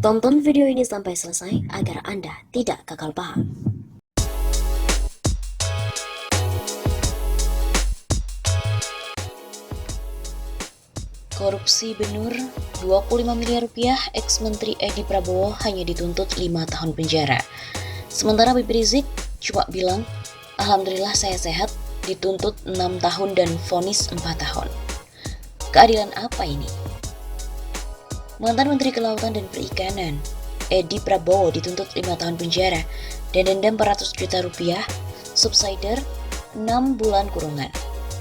Tonton video ini sampai selesai agar Anda tidak gagal paham. Korupsi Benur 25 miliar rupiah, ex-menteri Edi Prabowo hanya dituntut 5 tahun penjara. Sementara Habib Rizik cuma bilang, "Alhamdulillah saya sehat," dituntut 6 tahun dan vonis 4 tahun. Keadilan apa ini? Mantan Menteri Kelautan dan Perikanan, Edi Prabowo dituntut 5 tahun penjara dan denda 400 juta rupiah, subsidiar 6 bulan kurungan.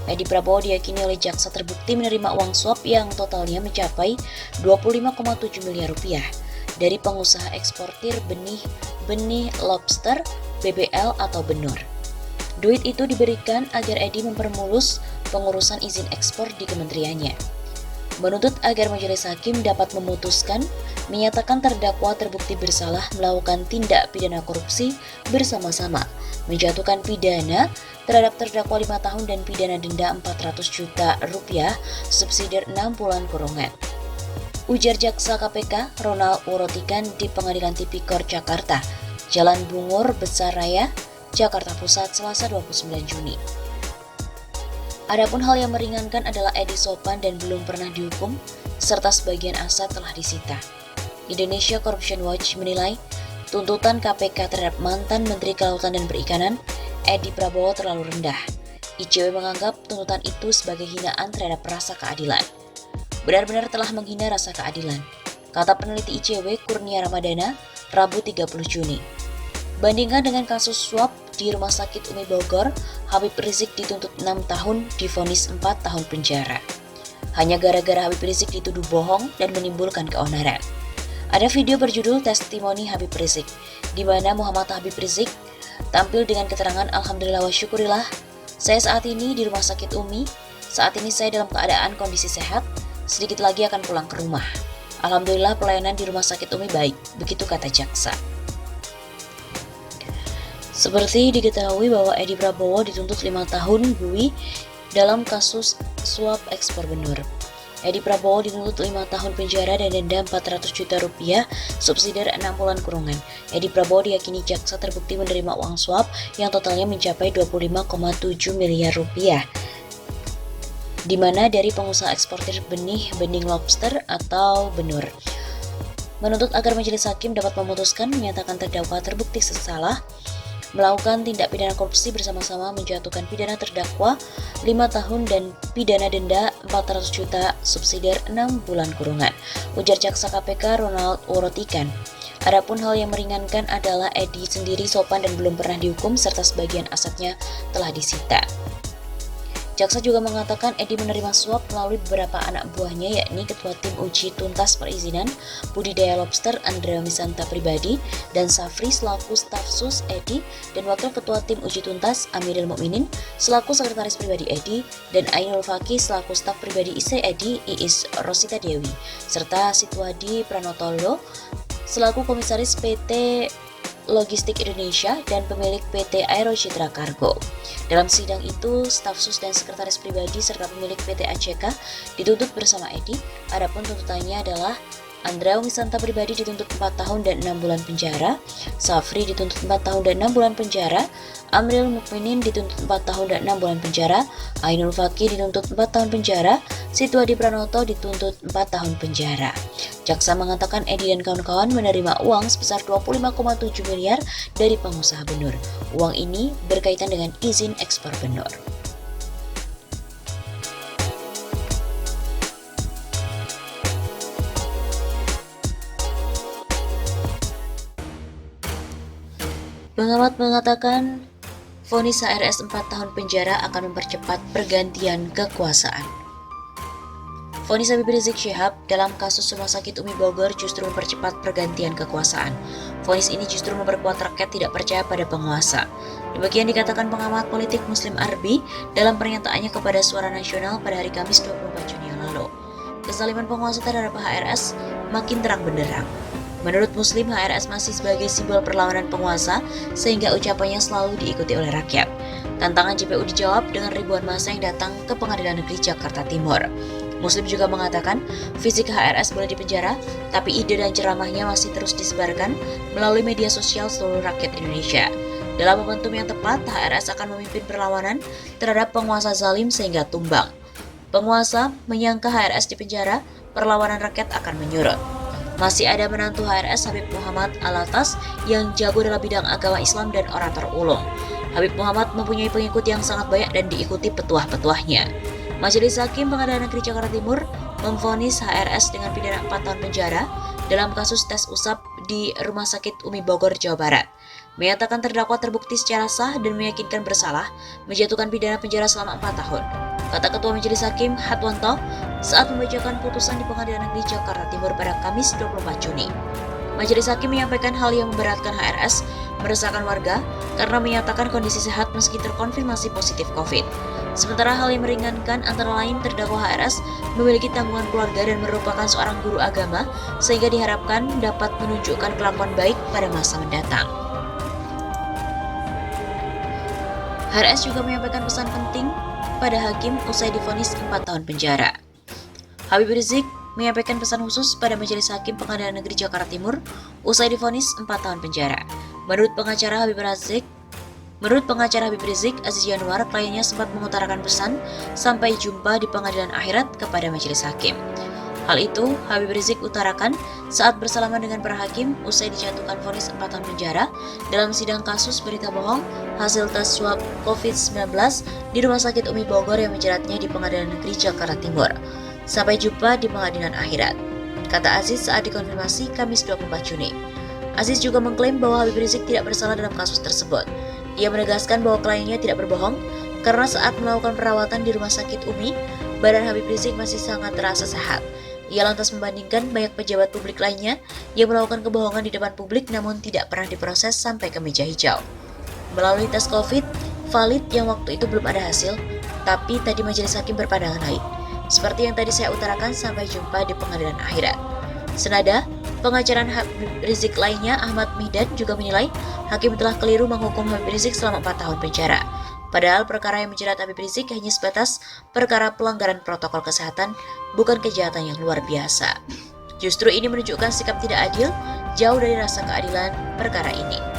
Edi Prabowo diyakini oleh jaksa terbukti menerima uang suap yang totalnya mencapai 25,7 miliar rupiah dari pengusaha eksportir benih lobster BBL atau Benur. Duit itu diberikan agar Edi mempermulus pengurusan izin ekspor di kementeriannya. Menuntut agar majelis hakim dapat memutuskan menyatakan terdakwa terbukti bersalah melakukan tindak pidana korupsi bersama-sama, menjatuhkan pidana terhadap terdakwa 5 tahun dan pidana denda 400 juta rupiah, subsidiar 6 bulan kurungan. Ujar jaksa KPK Ronald Urotikan di Pengadilan Tipikor Jakarta, Jalan Bungur Besar Raya, Jakarta Pusat, Selasa 29 Juni. Adapun hal yang meringankan adalah Edi sopan dan belum pernah dihukum, serta sebagian aset telah disita. Indonesia Corruption Watch menilai tuntutan KPK terhadap mantan Menteri Kelautan dan Perikanan, Edi Prabowo terlalu rendah. ICW menganggap tuntutan itu sebagai hinaan terhadap rasa keadilan. Benar-benar telah menghina rasa keadilan, kata peneliti ICW Kurnia Ramadana, Rabu 30 Juni. Bandingkan dengan kasus suap di Rumah Sakit Umi Bogor, Habib Rizik dituntut 6 tahun, divonis 4 tahun penjara. Hanya gara-gara Habib Rizik dituduh bohong dan menimbulkan keonaran. Ada video berjudul Testimoni Habib Rizik, di mana Muhammad Habib Rizik tampil dengan keterangan, "Alhamdulillah wa syukurillah, saya saat ini di Rumah Sakit Umi, saat ini saya dalam keadaan kondisi sehat, sedikit lagi akan pulang ke rumah. Alhamdulillah pelayanan di Rumah Sakit Umi baik," begitu kata jaksa. Seperti diketahui bahwa Edi Prabowo dituntut 5 tahun buwi dalam kasus suap ekspor Benur. Edi Prabowo dituntut 5 tahun penjara dan denda 400 juta rupiah, subsidiar 6 bulan kurungan. Edi Prabowo diyakini jaksa terbukti menerima uang suap yang totalnya mencapai 25,7 miliar rupiah, di mana dari pengusaha eksportir benih lobster atau Benur. Menuntut agar majelis hakim dapat memutuskan menyatakan terdakwa terbukti bersalah melakukan tindak pidana korupsi bersama-sama, menjatuhkan pidana terdakwa 5 tahun dan pidana denda 400 juta, subsidiar 6 bulan kurungan, ujar jaksa KPK Ronald Urotikan. Adapun hal yang meringankan adalah Edi sendiri sopan dan belum pernah dihukum serta sebagian asetnya telah disita. Jaksa juga mengatakan Edi menerima suap melalui beberapa anak buahnya, yakni Ketua Tim Uji Tuntas Perizinan Budidaya Lobster Andrea Misanta Pribadi dan Safri selaku staf sus Edi, dan Wakil Ketua Tim Uji Tuntas Amiril Mukminin selaku Sekretaris Pribadi Edi, dan Ainul Fakih selaku staf pribadi istri Edi, Iis Rosita Dewi, serta Sitwadi Pranotolo selaku Komisaris PT Logistik Indonesia dan pemilik PT Aero Citra Cargo. Dalam sidang itu, staf sus dan sekretaris pribadi serta pemilik PT ACK dituntut bersama Edi. Adapun tuntutannya adalah Andrea Wisanta Pribadi dituntut 4 tahun dan 6 bulan penjara, Safri dituntut 4 tahun dan 6 bulan penjara, Amril Mukminin dituntut 4 tahun dan 6 bulan penjara, Ainul Fakih dituntut 4 tahun penjara, Sitwadi Pranoto dituntut 4 tahun penjara. Jaksa mengatakan Edi dan kawan-kawan menerima uang sebesar 25,7 miliar dari pengusaha Benur. Uang ini berkaitan dengan izin ekspor Benur. Pengamat mengatakan vonis HRS 4 tahun penjara akan mempercepat pergantian kekuasaan. Vonis Habib Rizik Syihab dalam kasus Rumah Sakit Umi Bogor justru mempercepat pergantian kekuasaan. Vonis ini justru memperkuat rakyat tidak percaya pada penguasa. Demikian dikatakan pengamat politik Muslim Arbi dalam pernyataannya kepada Suara Nasional pada hari Kamis 24 Juni yang lalu. Kezaliman penguasa terhadap HRS makin terang benderang. Menurut Muslim, HRS masih sebagai simbol perlawanan penguasa sehingga ucapannya selalu diikuti oleh rakyat. Tantangan JPU dijawab dengan ribuan massa yang datang ke Pengadilan Negeri Jakarta Timur. Muslim juga mengatakan fisik HRS boleh dipenjara, tapi ide dan ceramahnya masih terus disebarkan melalui media sosial seluruh rakyat Indonesia. Dalam momentum yang tepat, HRS akan memimpin perlawanan terhadap penguasa zalim sehingga tumbang. Penguasa menyangka HRS dipenjara, perlawanan rakyat akan menyurut. Masih ada menantu HRS Habib Muhammad Alatas yang jago dalam bidang agama Islam dan orator ulung. Habib Muhammad mempunyai pengikut yang sangat banyak dan diikuti petuah-petuahnya. Majelis Hakim Pengadilan Negeri Jakarta Timur memvonis HRS dengan pidana 4 tahun penjara dalam kasus tes usap di Rumah Sakit Umi Bogor, Jawa Barat. Menyatakan terdakwa terbukti secara sah dan meyakinkan bersalah, menjatuhkan pidana penjara selama 4 tahun. Kata Ketua Majelis Hakim Hatwanto saat membacakan putusan di Pengadilan Negeri Jakarta Timur pada Kamis 24 Juni. Majelis Hakim menyampaikan hal yang memberatkan HRS, meresahkan warga karena menyatakan kondisi sehat meski terkonfirmasi positif COVID. Sementara hal yang meringankan antara lain terdakwa HRS memiliki tanggungan keluarga dan merupakan seorang guru agama sehingga diharapkan dapat menunjukkan kelakuan baik pada masa mendatang. HRS juga menyampaikan pesan penting pada hakim usai divonis 4 tahun penjara. Habib Rizik menyampaikan pesan khusus pada Majelis Hakim Pengadilan Negeri Jakarta Timur usai divonis 4 tahun penjara. Menurut pengacara Habib Rizik, Aziz Yanuar, kliennya sempat mengutarakan pesan sampai jumpa di pengadilan akhirat kepada Majelis Hakim. Hal itu Habib Rizik utarakan saat bersalaman dengan para hakim usai dijatuhkan vonis 4 tahun penjara dalam sidang kasus berita bohong hasil tes swab COVID-19 di Rumah Sakit Umi Bogor yang menjeratnya di Pengadilan Negeri Jakarta Timur. Sampai jumpa di pengadilan akhirat, kata Aziz saat dikonfirmasi Kamis 24 Juni. Aziz juga mengklaim bahwa Habib Rizik tidak bersalah dalam kasus tersebut. Ia menegaskan bahwa kliennya tidak berbohong karena saat melakukan perawatan di Rumah Sakit Umi, badan Habib Rizik masih sangat terasa sehat. Ia lantas membandingkan banyak pejabat publik lainnya yang melakukan kebohongan di depan publik namun tidak pernah diproses sampai ke meja hijau. Melalui tes COVID valid yang waktu itu belum ada hasil, tapi tadi Majelis Hakim berpandangan lain. Seperti yang tadi saya utarakan, sampai jumpa di pengadilan akhirat. Senada, pengacara Habib Rizik lainnya Ahmad Mihdan juga menilai hakim telah keliru menghukum Habib Rizik selama 4 tahun penjara. Padahal perkara yang menjerat Habib Rizik hanya sebatas perkara pelanggaran protokol kesehatan, bukan kejahatan yang luar biasa. Justru ini menunjukkan sikap tidak adil, jauh dari rasa keadilan perkara ini.